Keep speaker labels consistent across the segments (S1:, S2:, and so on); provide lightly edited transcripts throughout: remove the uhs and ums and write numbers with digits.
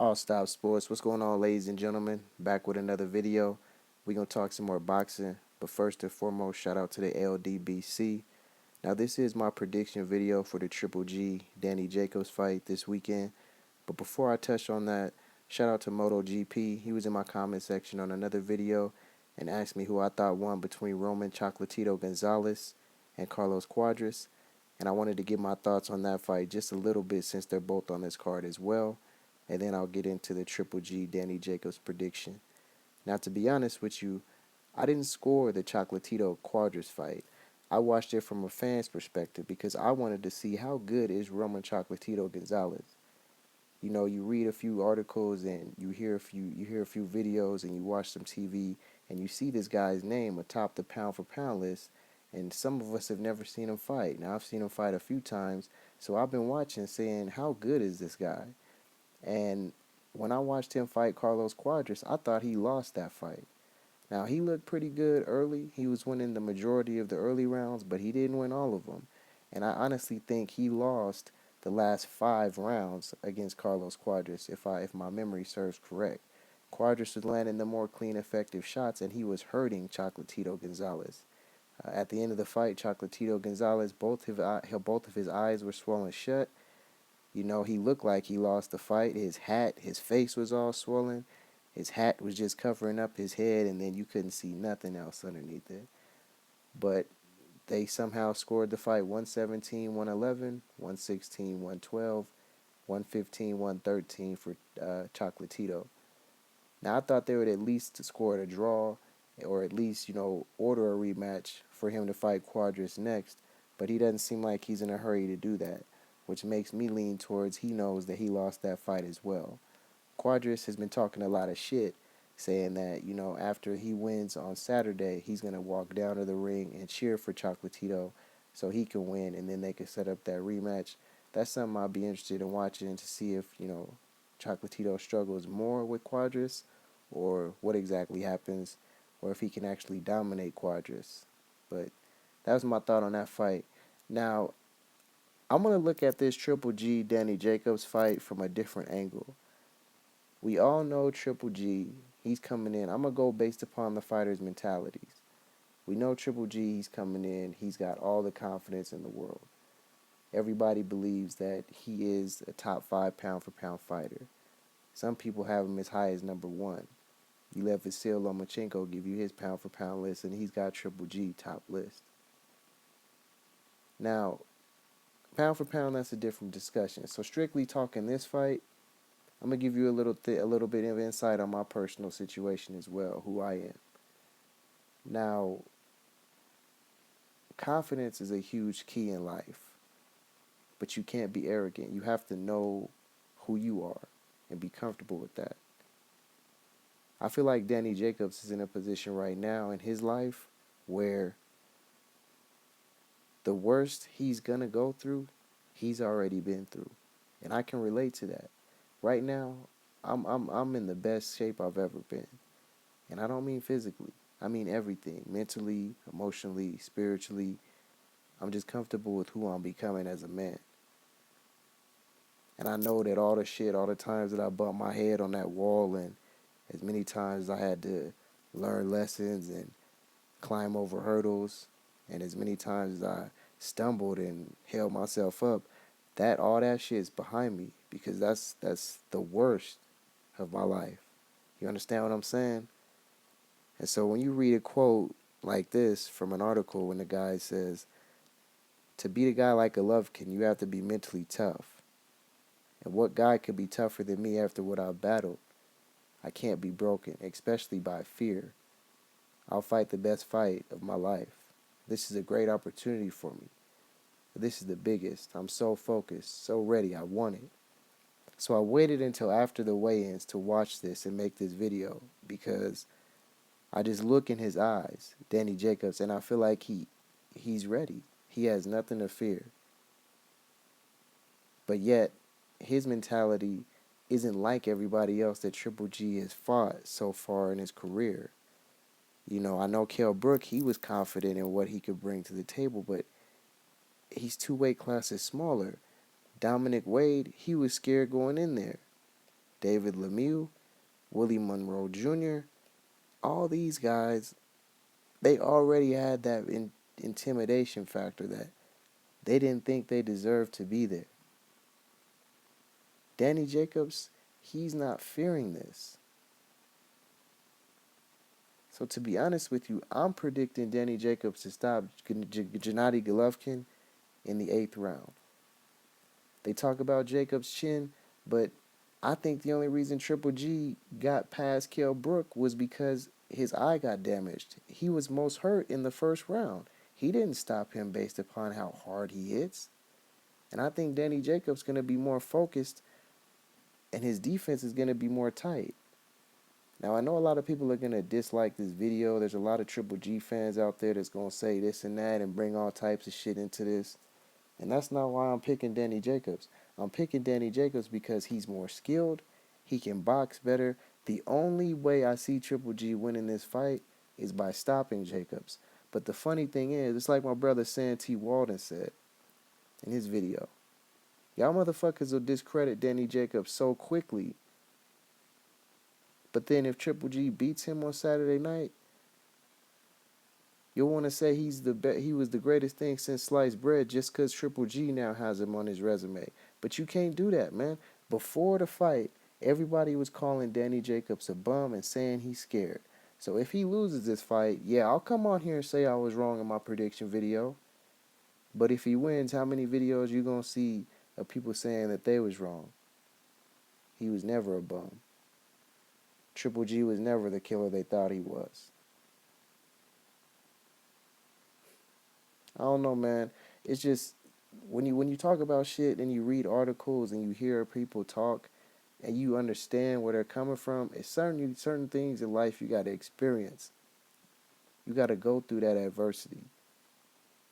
S1: All Stop Sports. What's going on, ladies and gentlemen? Back with another video. We're going to talk some more boxing. But first and foremost, shout out to the LDBC. Now, this is my prediction video for the Triple G Danny Jacobs fight this weekend. But before I touch on that, shout out to MotoGP. He was in my comment section on another video and asked me who I thought won between Roman Chocolatito Gonzalez and Carlos Cuadras. And I wanted to give my thoughts on that fight just a little bit since they're both on this card as well. And then I'll get into the Triple G Danny Jacobs prediction. Now, to be honest with you, I didn't score the Chocolatito Cuadras fight. I watched it from a fan's perspective because I wanted to see how good is Roman Chocolatito Gonzalez. You know, you read a few articles and you hear a few videos and you watch some TV and you see this guy's name atop the pound for pound list, and some of us have never seen him fight. Now, I've seen him fight a few times, so I've been watching saying, how good is this guy? And when I watched him fight Carlos Cuadras, I thought he lost that fight. Now, he looked pretty good early. He was winning the majority of the early rounds, but he didn't win all of them. And I honestly think he lost the last 5 rounds against Carlos Cuadras, if my memory serves correct. Cuadras was landing the more clean, effective shots, and he was hurting Chocolatito Gonzalez. At the end of the fight, Chocolatito Gonzalez, both of his eyes were swollen shut. You know, he looked like he lost the fight. His face was all swollen. His hat was just covering up his head, and then you couldn't see nothing else underneath it. But they somehow scored the fight 117, 111, 116, 112, 115, 113 for Chocolatito. Now, I thought they would at least score a draw or at least, order a rematch for him to fight Cuadras next, but he doesn't seem like he's in a hurry to do that, which makes me lean towards he knows that he lost that fight as well. Cuadras has been talking a lot of shit, saying that, after he wins on Saturday, he's going to walk down to the ring and cheer for Chocolatito so he can win, and then they can set up that rematch. That's something I'll be interested in watching to see if, Chocolatito struggles more with Cuadras or what exactly happens, or if he can actually dominate Cuadras. But that was my thought on that fight. Now, I'm going to look at this Triple G Danny Jacobs fight from a different angle. We all know Triple G, he's coming in. I'm going to go based upon the fighter's mentalities. We know Triple G, he's coming in. He's got all the confidence in the world. Everybody believes that he is a top 5 pound for pound fighter. Some people have him as high as number 1. You let Vasil Lomachenko give you his pound for pound list, and he's got Triple G top list. Now, pound for pound, that's a different discussion. So strictly talking this fight, I'm gonna give you a little bit of insight on my personal situation as well, who I am. Now, confidence is a huge key in life, but you can't be arrogant. You have to know who you are and be comfortable with that. I feel like Danny Jacobs is in a position right now in his life where the worst he's gonna go through, he's already been through, and I can relate to that. Right now, I'm in the best shape I've ever been, and I don't mean physically. I mean everything, mentally, emotionally, spiritually. I'm just comfortable with who I'm becoming as a man. And I know that all the times that I bumped my head on that wall, and as many times as I had to learn lessons and climb over hurdles, and as many times as I stumbled and held myself up, all that shit is behind me, because that's the worst of my life. You understand what I'm saying? And so when you read a quote like this from an article, when the guy says, to beat a guy like Golovkin, you have to be mentally tough. And what guy could be tougher than me after what I've battled? I can't be broken, especially by fear. I'll fight the best fight of my life. This is a great opportunity for me. This is the biggest. I'm so focused, so ready. I want it. So I waited until after the weigh-ins to watch this and make this video, because I just look in his eyes, Danny Jacobs, and I feel like he's ready. He has nothing to fear. But yet, his mentality isn't like everybody else that Triple G has fought so far in his career. I know Kell Brook, he was confident in what he could bring to the table, but he's 2 weight classes smaller. Dominic Wade, he was scared going in there. David Lemieux, Willie Monroe Jr., all these guys, they already had that intimidation factor that they didn't think they deserved to be there. Danny Jacobs, he's not fearing this. So to be honest with you, I'm predicting Danny Jacobs to stop Gennady Golovkin in the 8th round. They talk about Jacobs' chin, but I think the only reason Triple G got past Kell Brook was because his eye got damaged. He was most hurt in the 1st round. He didn't stop him based upon how hard he hits. And I think Danny Jacobs is going to be more focused and his defense is going to be more tight. Now, I know a lot of people are going to dislike this video. There's a lot of Triple G fans out there that's going to say this and that and bring all types of shit into this. And that's not why I'm picking Danny Jacobs. I'm picking Danny Jacobs because he's more skilled. He can box better. The only way I see Triple G winning this fight is by stopping Jacobs. But the funny thing is, it's like my brother Sam T. Walden said in his video. Y'all motherfuckers will discredit Danny Jacobs so quickly. But then if Triple G beats him on Saturday night, you'll want to say he was the greatest thing since sliced bread just because Triple G now has him on his resume. But you can't do that, man. Before the fight, everybody was calling Danny Jacobs a bum and saying he's scared. So if he loses this fight, yeah, I'll come on here and say I was wrong in my prediction video. But if he wins, how many videos you going to see of people saying that they was wrong? He was never a bum. Triple G was never the killer they thought he was. I don't know, man. It's just when you talk about shit and you read articles and you hear people talk and you understand where they're coming from, it's certain things in life you got to experience. You got to go through that adversity.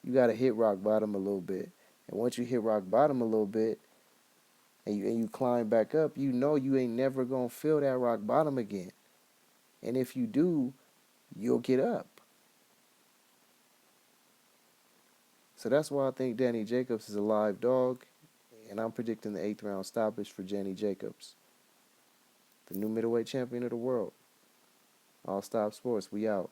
S1: You got to hit rock bottom a little bit. And once you hit rock bottom a little bit and you climb back up, you know you ain't never going to feel that rock bottom again. And if you do, you'll get up. So that's why I think Danny Jacobs is a live dog, and I'm predicting the 8th round stoppage for Danny Jacobs, the new middleweight champion of the world. All Stop Sports, we out.